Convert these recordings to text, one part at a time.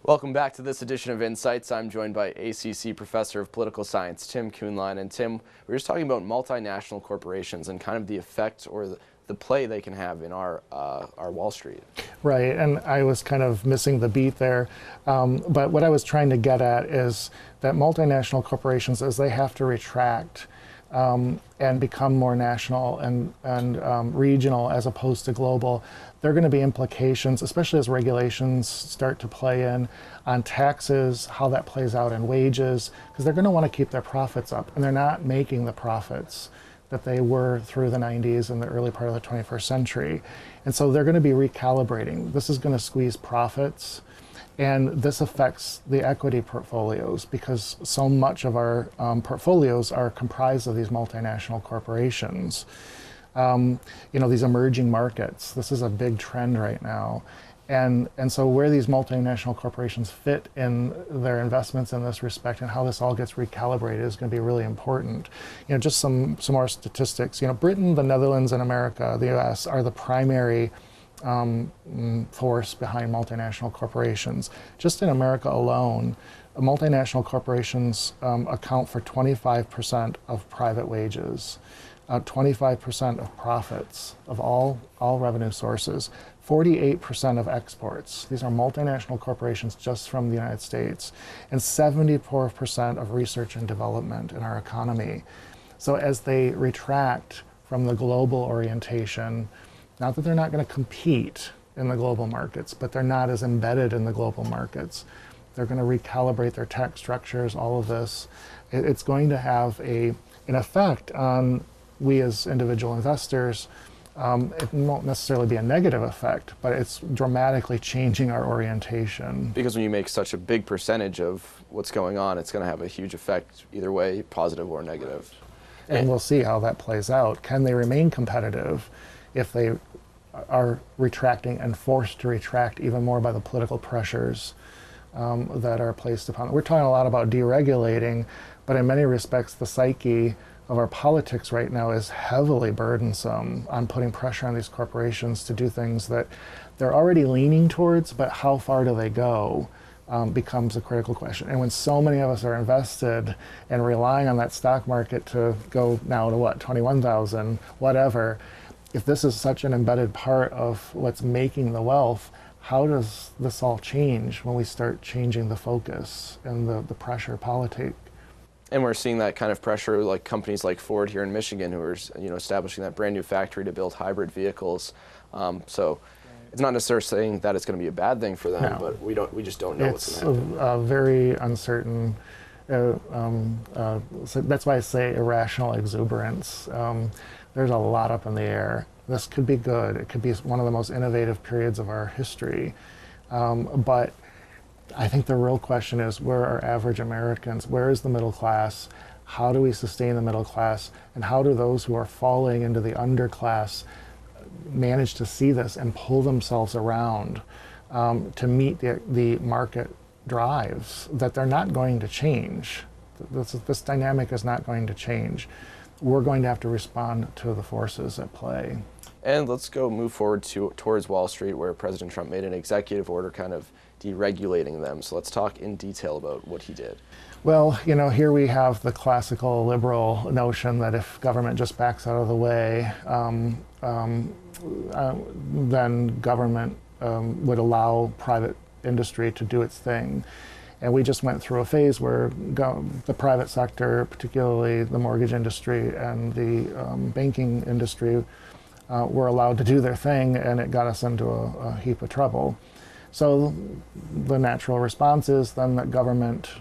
Welcome back to this edition of Insights. I'm joined by ACC Professor of Political Science, Tim Kuhnlein. And Tim, we were just talking about multinational corporations and kind of the effect or the play they can have in our Wall Street. Right, and I was kind of missing the beat there. But what I was trying to get at is that multinational corporations, as they have to retract and become more national and regional as opposed to global, there are going to be implications, especially as regulations start to play in on taxes, how that plays out in wages, because they're going to want to keep their profits up, and they're not making the profits that they were through the 90s and the early part of the 21st century. And so they're going to be recalibrating. This is going to squeeze profits, and this affects the equity portfolios because so much of our portfolios are comprised of these multinational corporations. These emerging markets, this is a big trend right now. And so where these multinational corporations fit in their investments in this respect and how this all gets recalibrated is going to be really important. Just some more statistics. Britain, the Netherlands, and America, the US, are the primary force behind multinational corporations. Just in America alone, multinational corporations account for 25% of private wages, 25% of profits of all revenue sources, 48% of exports. These are multinational corporations just from the United States, and 74% of research and development in our economy. So as they retract from the global orientation, not that they're not going to compete in the global markets, but they're not as embedded in the global markets. They're going to recalibrate their tax structures, all of this. It's going to have an effect on we as individual investors. It won't necessarily be a negative effect, but it's dramatically changing our orientation. Because when you make such a big percentage of what's going on, it's going to have a huge effect either way, positive or negative. And we'll see how that plays out. Can they remain competitive if they are retracting and forced to retract even more by the political pressures that are placed upon them? We're talking a lot about deregulating, but in many respects, the psyche of our politics right now is heavily burdensome on putting pressure on these corporations to do things that they're already leaning towards, but how far do they go becomes a critical question. And when so many of us are invested and relying on that stock market to go now to what, 21,000, whatever, if this is such an embedded part of what's making the wealth, how does this all change when we start changing the focus and the pressure politic? And we're seeing that kind of pressure, like companies like Ford here in Michigan, who are establishing that brand new factory to build hybrid vehicles. So it's not necessarily saying that it's going to be a bad thing for them, No. But we just don't know what's It's going to happen. Very uncertain. So that's why I say irrational exuberance. There's a lot up in the air. This could be good. It could be one of the most innovative periods of our history. But I think the real question is, where are average Americans? Where is the middle class? How do we sustain the middle class? And how do those who are falling into the underclass manage to see this and pull themselves around to meet the market drives that they're not going to change? This dynamic is not going to change. We're going to have to respond to the forces at play. And let's move forward towards Wall Street, where President Trump made an executive order kind of deregulating them. So let's talk in detail about what he did. Well, here we have the classical liberal notion that if government just backs out of the way, then government would allow private industry to do its thing. And we just went through a phase where the private sector, particularly the mortgage industry and the banking industry, were allowed to do their thing, and it got us into a heap of trouble. So the natural response is then that government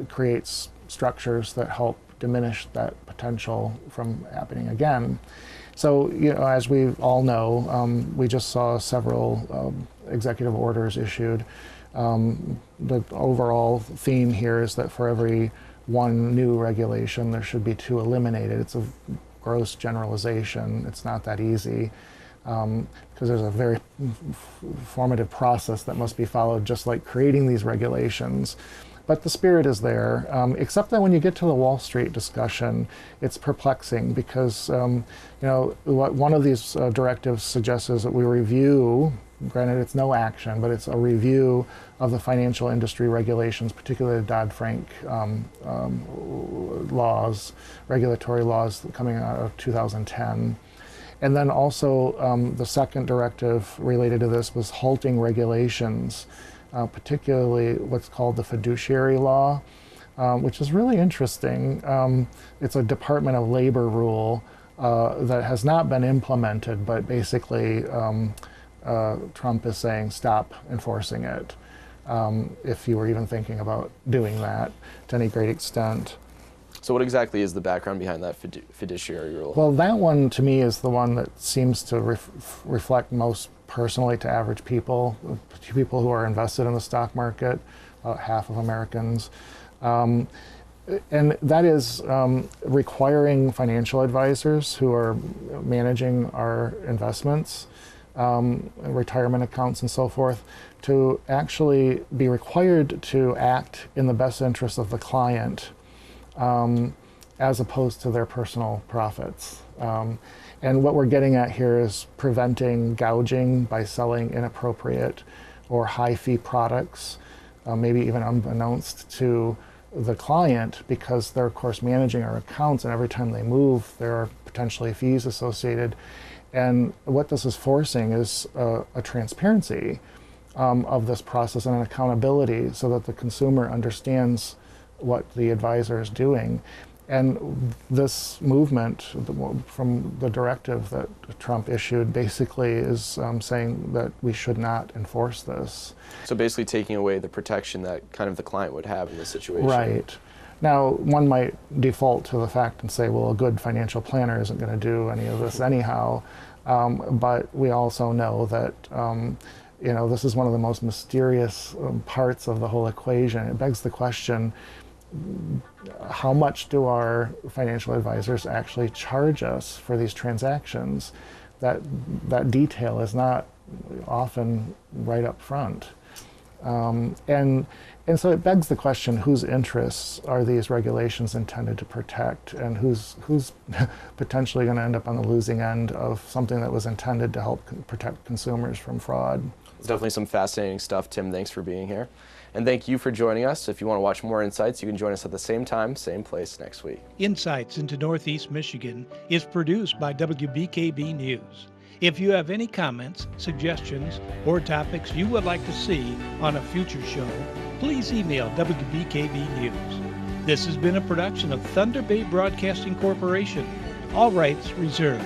creates structures that help diminish that potential from happening again. So, as we all know, we just saw several executive orders issued. The overall theme here is that for every one new regulation, there should be two eliminated. It's a gross generalization. It's not that easy. Because there's a very formative process that must be followed, just like creating these regulations. But the spirit is there, except that when you get to the Wall Street discussion, it's perplexing because, what one of these directives suggests is that we review granted it's no action, but it's a review of the financial industry regulations, particularly the Dodd-Frank laws, regulatory laws coming out of 2010. And then also the second directive related to this was halting regulations, particularly what's called the fiduciary law, which is really interesting. It's a Department of Labor rule that has not been implemented, but basically Trump is saying stop enforcing it, if you were even thinking about doing that to any great extent. So what exactly is the background behind that fiduciary rule? Well, that one to me is the one that seems to reflect most personally to average people who are invested in the stock market, about half of Americans. And that is requiring financial advisors who are managing our investments, retirement accounts and so forth, to actually be required to act in the best interest of the client, as opposed to their personal profits. And what we're getting at here is preventing gouging by selling inappropriate or high-fee products, maybe even unbeknownst to the client, because they're, of course, managing our accounts, and every time they move, there are potentially fees associated. And what this is forcing is a transparency of this process and an accountability so that the consumer understands what the advisor is doing. And this movement from the directive that Trump issued basically is saying that we should not enforce this. So basically taking away the protection that kind of the client would have in this situation. Right. Now, one might default to the fact and say, well, a good financial planner isn't going to do any of this anyhow. But we also know that this is one of the most mysterious parts of the whole equation. It begs the question, how much do our financial advisors actually charge us for these transactions? That detail is not often right up front. And so it begs the question, whose interests are these regulations intended to protect, and who's potentially going to end up on the losing end of something that was intended to help protect consumers from fraud? It's definitely some fascinating stuff. Tim, thanks for being here. And thank you for joining us. If you want to watch more Insights, you can join us at the same time, same place next week. Insights into Northeast Michigan is produced by WBKB News. If you have any comments, suggestions, or topics you would like to see on a future show, please email WBKB News. This has been a production of Thunder Bay Broadcasting Corporation. All rights reserved.